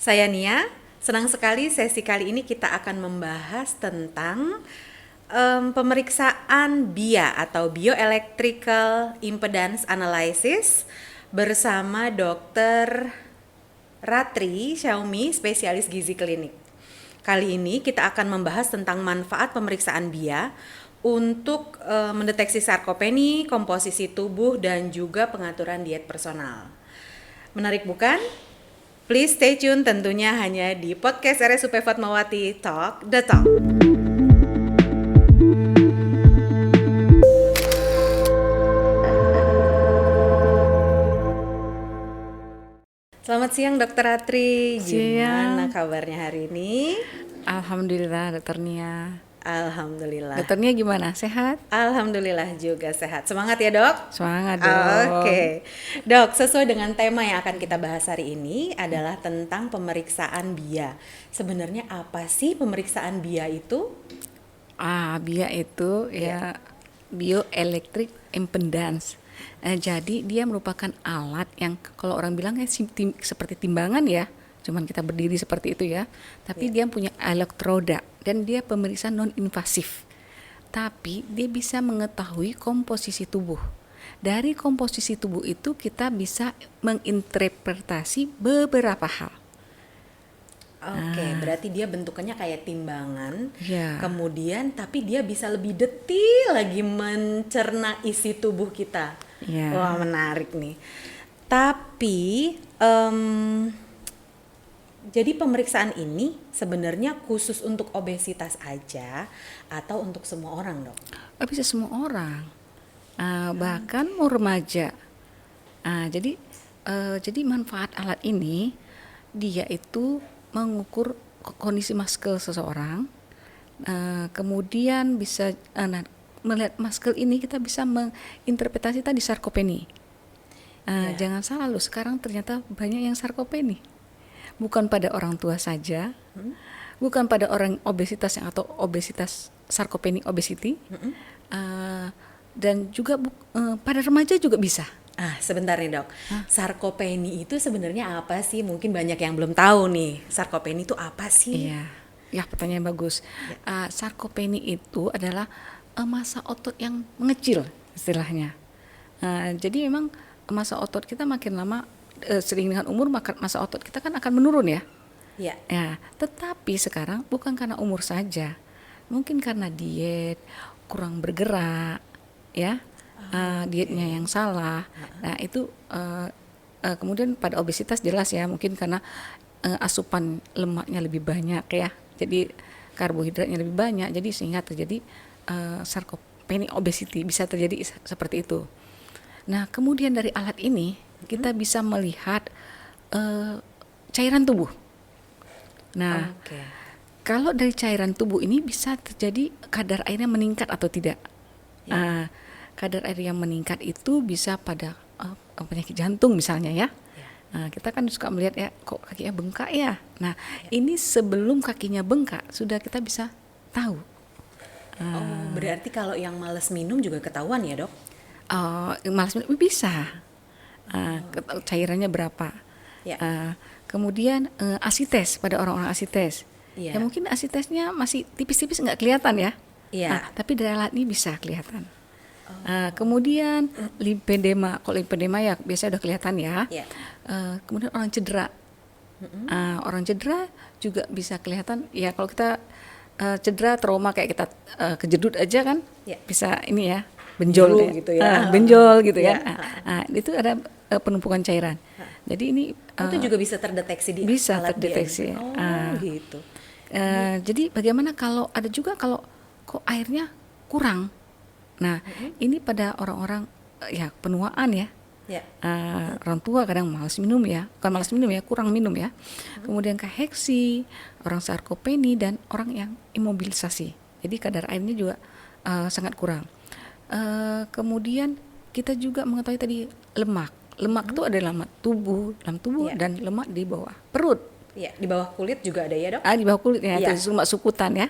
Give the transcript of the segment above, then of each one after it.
Saya Nia, senang sekali sesi kali ini kita akan membahas tentang pemeriksaan BIA atau Bioelectrical Impedance Analysis bersama Dr. Ratri Xiaomi, spesialis gizi klinik. Kali ini kita akan membahas tentang manfaat pemeriksaan BIA untuk mendeteksi sarkopeni, komposisi tubuh, dan juga pengaturan diet personal. Menarik bukan? Please stay tune tentunya hanya di podcast RSUP Fatmawati Talk The Talk. Selamat siang Dr. Ratri, gimana kabarnya hari ini? Alhamdulillah Dokter Nia. Alhamdulillah. Dokter Nia gimana? Sehat? Alhamdulillah juga sehat. Semangat ya dok? Semangat dong. Oke. Dok, sesuai dengan tema yang akan kita bahas hari ini adalah tentang pemeriksaan BIA. Sebenarnya apa sih pemeriksaan BIA itu? BIA itu ya bioelectric impedance. Jadi dia merupakan alat yang kalau orang bilang seperti timbangan ya. Cuman kita berdiri seperti itu ya. Tapi dia punya elektroda dan dia pemeriksaan non-invasif. Tapi dia bisa mengetahui komposisi tubuh. Dari komposisi tubuh itu kita bisa menginterpretasi beberapa hal. Oke, berarti dia bentukannya kayak timbangan. Ya. Kemudian tapi dia bisa lebih detail lagi mencerna isi tubuh kita. Ya. Wah, menarik nih. Tapi jadi pemeriksaan ini sebenarnya khusus untuk obesitas aja atau untuk semua orang, dok? Bisa semua orang, bahkan mau remaja. Jadi manfaat alat ini dia itu mengukur kondisi muscle seseorang. Kemudian bisa melihat muscle ini kita bisa menginterpretasi tadi sarkopeni. Jangan salah loh, sekarang ternyata banyak yang sarkopeni. Bukan pada orang tua saja, bukan pada orang obesitas atau obesitas sarkopeni obesity, dan juga pada remaja juga bisa. Sebentar nih dok, sarkopeni itu sebenarnya apa sih? Mungkin banyak yang belum tahu nih, sarkopeni itu apa sih? Ya pertanyaan bagus. Sarkopeni itu adalah massa otot yang mengecil istilahnya. Jadi memang massa otot kita makin lama sering dengan umur maka massa otot kita kan akan menurun ya. Ya. Tetapi sekarang bukan karena umur saja, mungkin karena diet, kurang bergerak, ya, dietnya yang salah. Nah itu kemudian pada obesitas jelas ya, mungkin karena asupan lemaknya lebih banyak ya, jadi karbohidratnya lebih banyak, jadi sehingga terjadi sarkopeni obesity bisa terjadi seperti itu. Nah kemudian dari alat ini kita bisa melihat cairan tubuh. Nah, kalau dari cairan tubuh ini bisa terjadi kadar airnya meningkat atau tidak. Kadar air yang meningkat itu bisa pada penyakit jantung misalnya ya. Kita kan suka melihat ya, kok kakinya bengkak ya. Nah, ini sebelum kakinya bengkak sudah kita bisa tahu. Berarti kalau yang malas minum juga ketahuan ya dok? Malas minum bisa. Cairannya berapa. Kemudian asites pada orang-orang asites. Ya mungkin asitesnya masih tipis-tipis nggak kelihatan ya. Tapi dari alat ini bisa kelihatan. Kemudian lipedema, kalau lipedema ya biasanya udah kelihatan ya. Kemudian orang cedera. Orang cedera juga bisa kelihatan ya, kalau kita cedera trauma kayak kita kejedut aja kan bisa ini ya, benjol gitu ya. Benjol gitu ya. Itu ada penumpukan cairan. Jadi ini itu juga bisa terdeteksi di bisa alat terdeteksi. Gitu. Jadi bagaimana kalau ada juga kalau kok airnya kurang. Nah, ini pada orang-orang ya penuaan ya. Orang tua kadang malas minum ya, bukan malas minum ya, kurang minum ya. Kemudian kaheksi, orang sarkopeni dan orang yang imobilisasi. Jadi kadar airnya juga sangat kurang. Kemudian kita juga mengetahui tadi lemak. Lemak itu ada dalam tubuh dan lemak di bawah perut. Di bawah kulit juga ada ya dok? Di bawah kulit ya, itu lemak sukutan ya.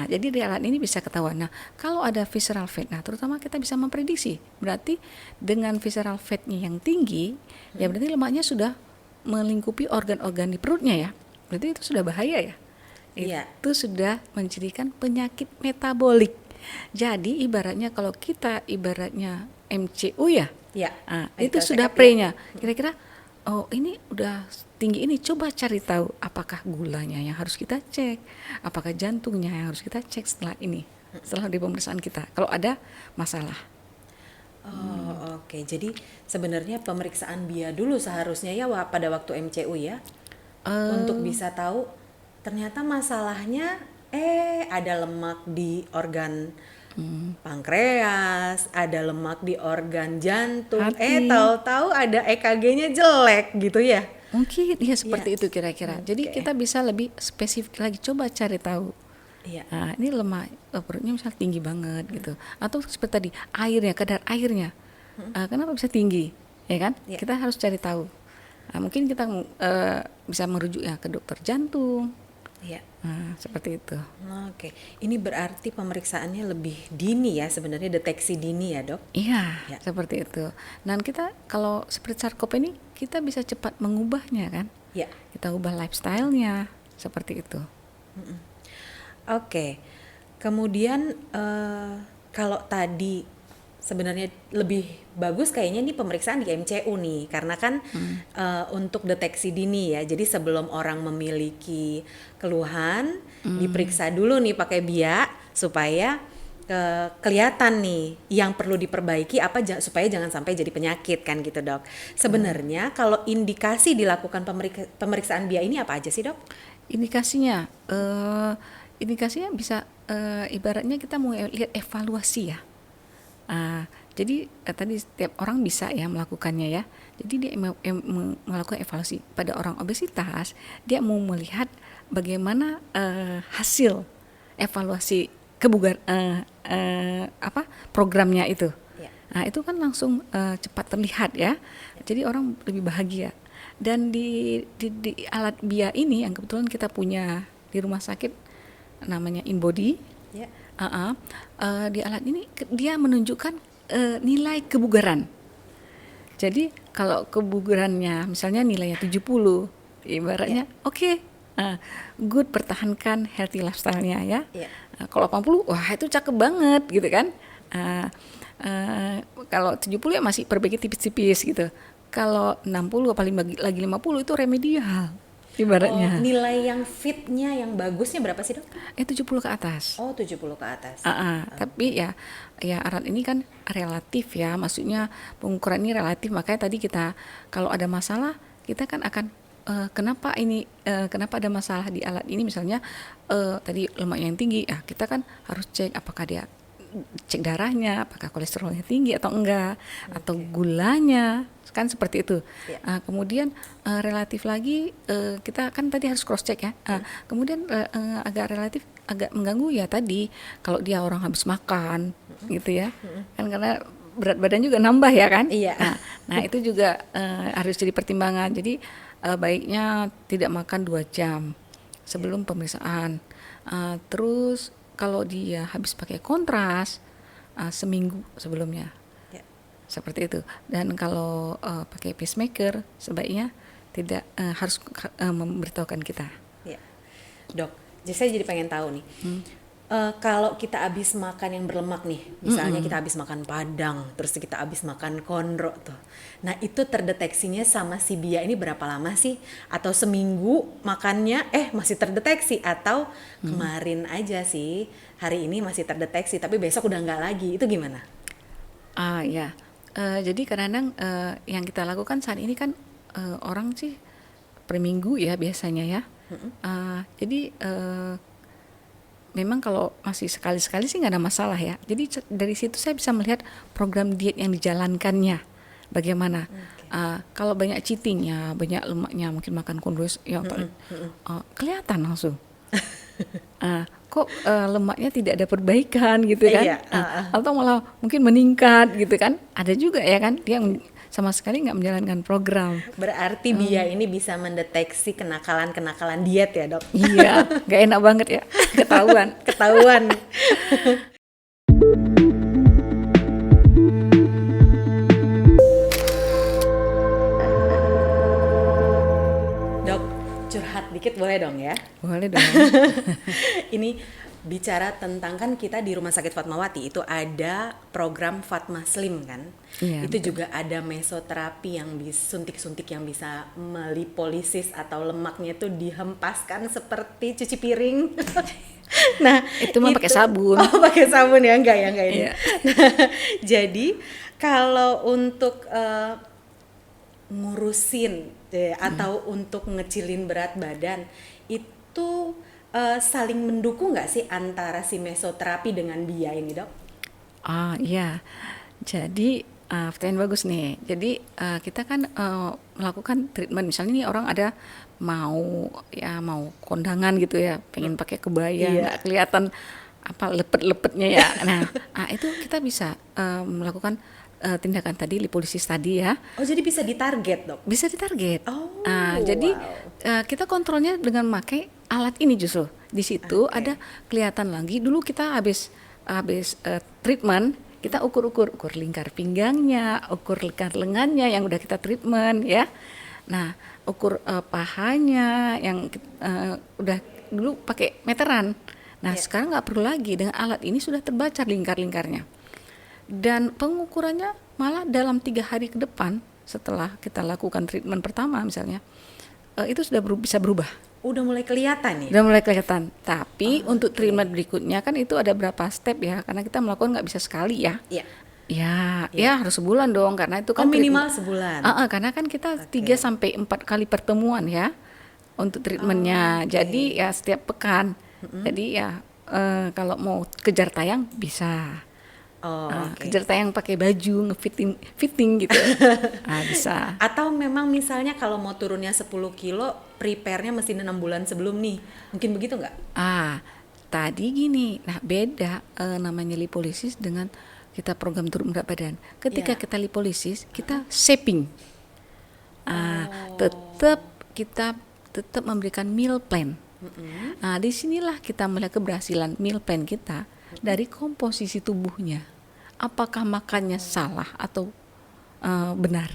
Jadi di alat ini bisa ketahuan. Nah, kalau ada visceral fat, terutama kita bisa memprediksi. Berarti dengan visceral fatnya yang tinggi, ya berarti lemaknya sudah melingkupi organ-organ di perutnya ya, berarti itu sudah bahaya ya. Iya. Itu sudah mencirikan penyakit metabolik. Jadi ibaratnya kalau kita ibaratnya MCU ya, Ya. itu Medical sudah check up ya. pre-nya. Kira-kira oh ini udah tinggi ini, coba cari tahu apakah gulanya yang harus kita cek, apakah jantungnya yang harus kita cek setelah ini, setelah di pemeriksaan kita. Kalau ada masalah. Oh, oke. Jadi sebenarnya pemeriksaan BIA dulu seharusnya ya pada waktu MCU ya, untuk bisa tahu ternyata masalahnya ada lemak di organ pankreas, ada lemak di organ jantung, Hati. tahu-tahu ada EKG-nya jelek gitu ya. Mungkin ya seperti Iya. itu kira-kira. Jadi Oke. kita bisa lebih spesifik lagi, coba cari tahu. Iya. Nah, ini lemak perutnya misalnya tinggi banget gitu. Atau seperti tadi, airnya, kadar airnya. Kenapa bisa tinggi? Ya kan? Iya. Kita harus cari tahu. Mungkin kita bisa merujuk ya ke dokter jantung. Iya. Seperti itu. Oke. Ini berarti pemeriksaannya lebih dini ya sebenarnya, deteksi dini ya, Dok? Iya, Ya. seperti itu. Dan kita kalau seperti sarkop ini, kita bisa cepat mengubahnya kan? Ya. Kita ubah lifestyle-nya, seperti itu. Oke. Kemudian kalau tadi sebenarnya lebih bagus kayaknya nih pemeriksaan di MCU nih, karena kan untuk deteksi dini ya. Jadi sebelum orang memiliki keluhan, diperiksa dulu nih pakai BIA supaya kelihatan nih yang perlu diperbaiki apa supaya jangan sampai jadi penyakit kan gitu, Dok. Sebenarnya kalau indikasi dilakukan pemeriksaan BIA ini apa aja sih, Dok? Indikasinya bisa ibaratnya kita mau lihat evaluasi ya. Jadi tadi setiap orang bisa ya melakukannya ya. Jadi dia melakukan evaluasi pada orang obesitas, dia mau melihat bagaimana hasil evaluasi programnya itu. Ya. Nah itu kan langsung cepat terlihat ya. Jadi orang lebih bahagia. Dan di alat BIA ini yang kebetulan kita punya di rumah sakit namanya InBody. Ya. Di alat ini dia menunjukkan nilai kebugaran. Jadi kalau kebugarannya misalnya nilainya 70, ibaratnya oke, good, pertahankan healthy lifestyle-nya ya. Ya. Kalau 80, wah itu cakep banget gitu kan. Kalau 70 ya masih perbaiki tipis-tipis gitu. Kalau 60 paling lagi 50 itu remedial ibaratnya. Nilai yang fitnya, yang bagusnya berapa sih, Dok? 70 ke atas. Oh, 70 ke atas. Tapi ya alat ini kan relatif ya, maksudnya pengukuran ini relatif, makanya tadi kita kalau ada masalah kita kan akan kenapa ada masalah di alat ini, misalnya tadi lemaknya yang tinggi, ya kita kan harus cek apakah dia cek darahnya, apakah kolesterolnya tinggi atau enggak, atau gulanya, kan seperti itu. Ya. Kemudian relatif lagi kita kan tadi harus cross check ya. Kemudian agak mengganggu ya tadi kalau dia orang habis makan gitu ya, kan karena berat badan juga nambah ya kan. Iya. Nah itu juga harus jadi pertimbangan. Jadi baiknya tidak makan 2 jam sebelum pemeriksaan. Terus kalau dia habis pakai kontras seminggu sebelumnya. Ya. Seperti itu. Dan kalau pakai pacemaker sebaiknya tidak harus memberitahukan kita. Ya. Dok, jadi saya jadi pengen tahu nih. Kalau kita habis makan yang berlemak nih, misalnya kita habis makan padang, terus kita habis makan konro tuh. Nah, itu terdeteksinya sama si BIA ini berapa lama sih? Atau seminggu makannya masih terdeteksi, atau kemarin aja sih, hari ini masih terdeteksi tapi besok udah nggak lagi. Itu gimana? Ya. Jadi kadang-kadang yang kita lakukan saat ini kan orang sih per minggu ya biasanya ya. Jadi memang kalau masih sekali-sekali sih nggak ada masalah ya. Jadi dari situ saya bisa melihat program diet yang dijalankannya bagaimana. Kalau banyak cheatingnya, banyak lemaknya, mungkin makan kondus, ya kelihatan langsung. Kok lemaknya tidak ada perbaikan gitu kan? Iya, Atau malah mungkin meningkat gitu kan? Ada juga ya kan? Dia sama sekali nggak menjalankan program. Berarti BIA ini bisa mendeteksi kenakalan-kenakalan diet ya, Dok? Iya, nggak enak banget ya, ketahuan. Ketahuan. curhat dikit boleh dong ya? Boleh dong. Ini bicara tentang, kan kita di Rumah Sakit Fatmawati itu ada program Fatma Slim kan? Iya, Itu betul. juga ada mesoterapi yang bisa suntik-suntik yang bisa melipolisis atau lemaknya itu dihempaskan seperti cuci piring. Nah, Itu mah pakai sabun. Oh, pakai sabun ya, enggak ini. Iya. Nah, jadi kalau untuk ngurusin atau untuk ngecilin berat badan itu saling mendukung nggak sih antara si mesoterapi dengan BIA ini, Dok? Ah, iya. Jadi pertanyaan bagus nih. Jadi kita kan melakukan treatment. Misalnya nih orang ada mau kondangan gitu ya, pengen pakai kebaya, Iya. nggak kelihatan apa lepet-lepetnya ya. Nah, itu kita bisa melakukan tindakan tadi lipolisis tadi ya. Oh, jadi bisa ditarget, Dok? Bisa ditarget. Oh, Jadi wow. kita kontrolnya dengan memakai alat ini justru. Di situ Oke. ada kelihatan lagi. Dulu kita habis treatment, kita ukur lingkar pinggangnya, ukur lingkar lengannya yang udah kita treatment ya. Nah, ukur pahanya yang udah dulu pakai meteran. Nah, Iya. sekarang nggak perlu lagi, dengan alat ini sudah terbaca lingkar-lingkarnya. Dan pengukurannya malah dalam 3 hari ke depan setelah kita lakukan treatment pertama misalnya, itu sudah bisa berubah. Udah mulai kelihatan ya? Udah mulai kelihatan. Tapi untuk treatment berikutnya kan itu ada berapa step ya, karena kita melakukan nggak bisa sekali ya. Iya. Ya harus sebulan dong, karena itu kan Oh, minimal treatment. sebulan. Karena kan kita Oke. 3 sampai 4 kali pertemuan ya untuk treatmentnya. Oke. Jadi ya setiap pekan. Jadi ya kalau mau kejar tayang bisa. Oh, oke. Kejar tayang pakai baju fitting gitu. Bisa. Atau memang misalnya kalau mau turunnya 10 kilo, prepare-nya mesti 6 bulan sebelum nih. Mungkin begitu nggak? Tadi gini, nah beda namanya lipolisis dengan kita program turun berat badan. Ketika Iya. kita lipolisis, kita shaping. Tetap kita tetap memberikan meal plan. Disinilah kita melihat keberhasilan meal plan kita dari komposisi tubuhnya. Apakah makannya salah atau benar?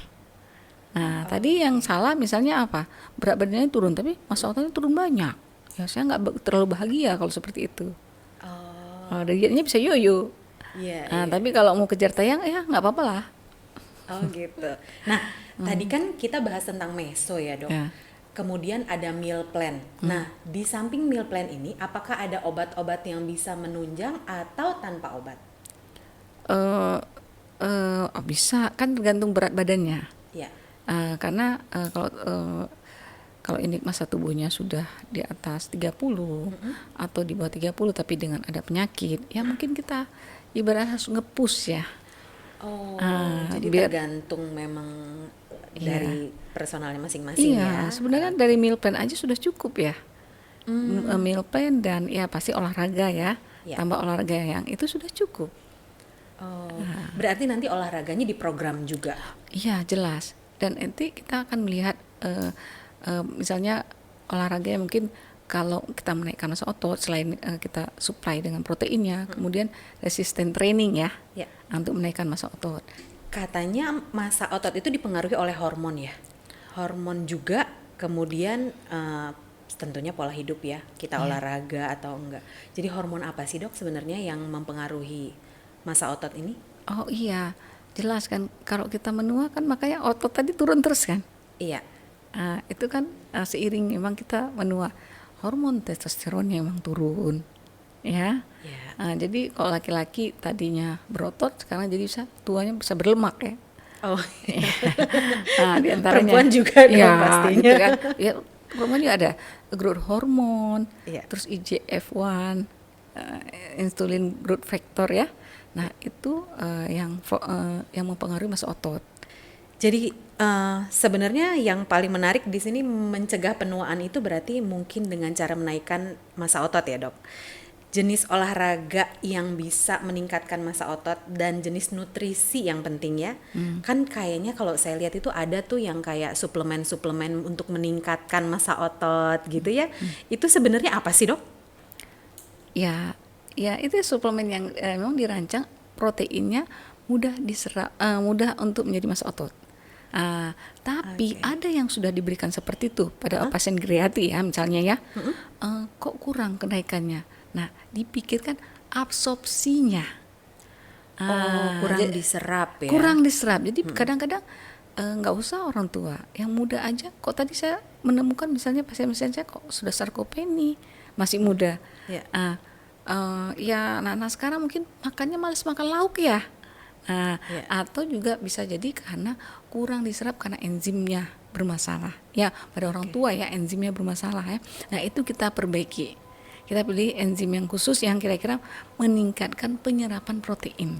Nah, tadi yang salah misalnya apa? Berat badannya turun, tapi massa ototnya turun banyak. Ya, saya nggak terlalu bahagia kalau seperti itu. Dietnya bisa yoyo. Iya, Nah, iya. tapi kalau mau kejar tayang, ya nggak apa-apa lah. Oh, gitu. Nah, tadi kan kita bahas tentang meso ya, Dok. Ya. Kemudian ada meal plan. Nah, di samping meal plan ini, apakah ada obat-obat yang bisa menunjang atau tanpa obat? Bisa, kan tergantung berat badannya. Ya. Karena kalau indeks massa tubuhnya sudah di atas 30 atau di bawah 30 tapi dengan ada penyakit, ya mungkin kita ibarat harus nge-push ya. Oh, Ah, jadi biar- tergantung memang Iya. dari personalnya masing-masing ya. Iya, sebenarnya dari meal plan aja sudah cukup ya. Meal plan dan ya pasti olahraga ya. Ya. Tambah olahraga yang itu sudah cukup. Oh, berarti nanti olahraganya diprogram juga. Iya, jelas. Dan nanti kita akan melihat misalnya olahraga yang mungkin kalau kita menaikkan massa otot selain kita supply dengan proteinnya, kemudian resisten training ya, Ya. untuk menaikkan massa otot. Katanya massa otot itu dipengaruhi oleh hormon ya. Hormon juga, kemudian tentunya pola hidup ya. Kita olahraga atau enggak. Jadi hormon apa sih, Dok, sebenarnya yang mempengaruhi massa otot ini? Oh iya, jelas kan kalau kita menua kan makanya otot tadi turun terus kan. Iya. Itu kan seiring memang kita menua, hormon testosteronnya memang turun ya. Ya. Jadi kalau laki-laki tadinya berotot sekarang jadi tuanya bisa berlemak ya. Oh, Di antaranya perempuan juga dong ya, pastinya. gitu kan. Ya, perempuan juga ada growth hormone, Iya. terus IGF-1, insulin growth factor ya. Nah, itu yang mempengaruhi massa otot. Jadi sebenarnya yang paling menarik di sini mencegah penuaan itu berarti mungkin dengan cara menaikkan massa otot ya, Dok. Jenis olahraga yang bisa meningkatkan massa otot dan jenis nutrisi yang penting ya. Kan kayaknya kalau saya lihat itu ada tuh yang kayak suplemen-suplemen untuk meningkatkan massa otot gitu ya. Itu sebenarnya apa sih, Dok? Ya itu suplemen yang memang dirancang proteinnya mudah diserap, mudah untuk menjadi massa otot. Tapi Oke. ada yang sudah diberikan seperti itu pada pasien geriatri ya misalnya ya. Kok kurang kenaikannya? Nah, dipikirkan absorpsinya. Kurang diserap ya. Kurang diserap. Jadi kadang-kadang nggak usah orang tua, yang muda aja. Kok tadi saya menemukan misalnya pasien-pasien saya kok sudah sarkopeni, masih muda. Ya. Ya anak-anak sekarang mungkin makannya males makan lauk ya. Ya. Atau juga bisa jadi karena kurang diserap karena enzimnya bermasalah. Ya, pada orang tua ya enzimnya bermasalah ya. Nah, itu kita perbaiki. Kita pilih enzim yang khusus yang kira-kira meningkatkan penyerapan protein.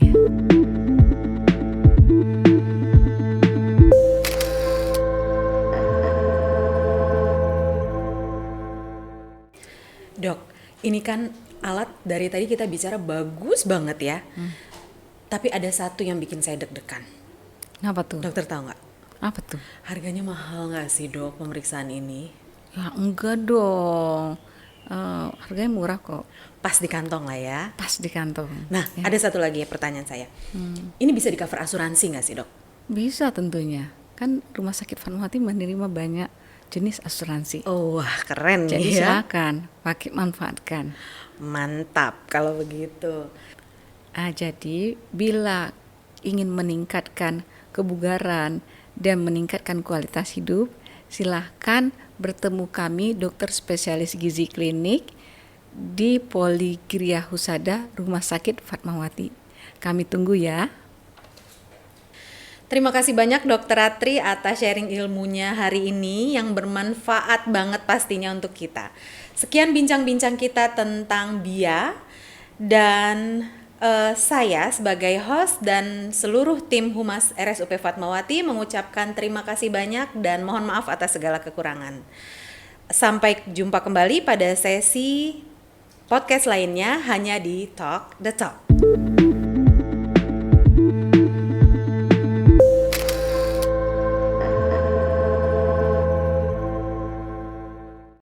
Dok, ini kan alat dari tadi kita bicara bagus banget ya. Tapi ada satu yang bikin saya deg-degan. Apa tuh? Dokter tahu nggak? Apa tuh? Harganya mahal nggak sih dok pemeriksaan ini? Ya enggak dong. Harganya murah kok. Pas di kantong lah ya. Pas di kantong. Nah, Ya. ada satu lagi ya pertanyaan saya. Ini bisa di cover asuransi nggak sih dok? Bisa tentunya. Kan Rumah Sakit Fatmawati menerima banyak jenis asuransi. Oh, wah keren Jadi nih ya. silakan pakai manfaatkan. Mantap kalau begitu. Jadi bila ingin meningkatkan kebugaran dan meningkatkan kualitas hidup, silahkan bertemu kami dokter spesialis gizi klinik di Poligria Husada Rumah Sakit Fatmawati. Kami tunggu ya. Terima kasih banyak Dokter Ratri atas sharing ilmunya hari ini yang bermanfaat banget pastinya untuk kita. Sekian bincang-bincang kita tentang BIA dan saya sebagai host dan seluruh tim Humas RSUP Fatmawati mengucapkan terima kasih banyak dan mohon maaf atas segala kekurangan. Sampai jumpa kembali pada sesi podcast lainnya hanya di Talk the Talk.